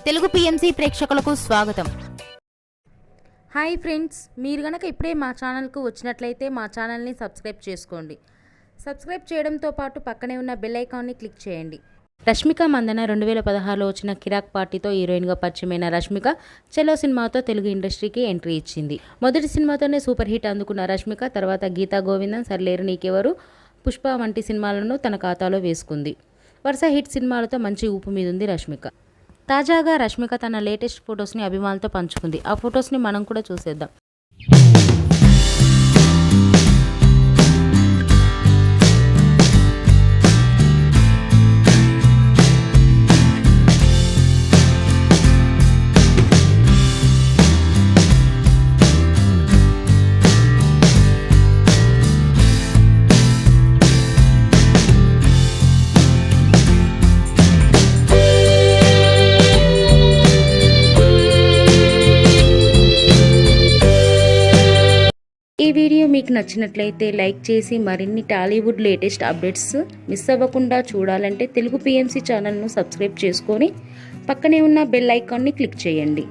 Telugu PMC ప్రేక్షకులకు స్వాగతం. Hi friends, మీరు గనక ఇప్పుడే మా ఛానల్కు వచ్చినట్లయితే మా ఛానల్ని సబ్స్క్రైబ్ చేసుకోండి. సబ్స్క్రైబ్ చేయడంతో పాటు పక్కనే ఉన్న బెల్ ఐకాన్ని క్లిక్ చేయండి. రష్మిక మందన 2016లో వచ్చిన కిరాక్ పార్టీతో హీరోయిన్గా పరిచయమైన రష్మిక చెలో సినిమాతో తెలుగు ఇండస్ట్రీకి ఎంట్రీ ఇచ్చింది. మొదటి సినిమాతోనే సూపర్ హిట్ అందుకున్న రష్మిక తర్వాత గీతా గోవిందం, సర్లేరు నీకెవరు, పుష్ప వంటి సినిమాలను తన ఖాతాలో వేసుకుంది. వరుస హిట్ సినిమాలతో మంచి ఊపు మీదుంది రష్మిక. తాజాగా రష్మిక తన లేటెస్ట్ ఫొటోస్ని అభిమానులతో పంచుకుంది. ఆ ఫొటోస్ని మనం కూడా చూసేద్దాం. ఈ వీడియో మీకు నచ్చినట్లయితే లైక్ చేసి మరిన్ని టాలీవుడ్ లేటెస్ట్ అప్డేట్స్ మిస్ అవ్వకుండా చూడాలంటే తెలుగు పిఎంసి ఛానల్ను సబ్స్క్రైబ్ చేసుకొని పక్కనే ఉన్న బెల్ ఐకాన్ని క్లిక్ చేయండి.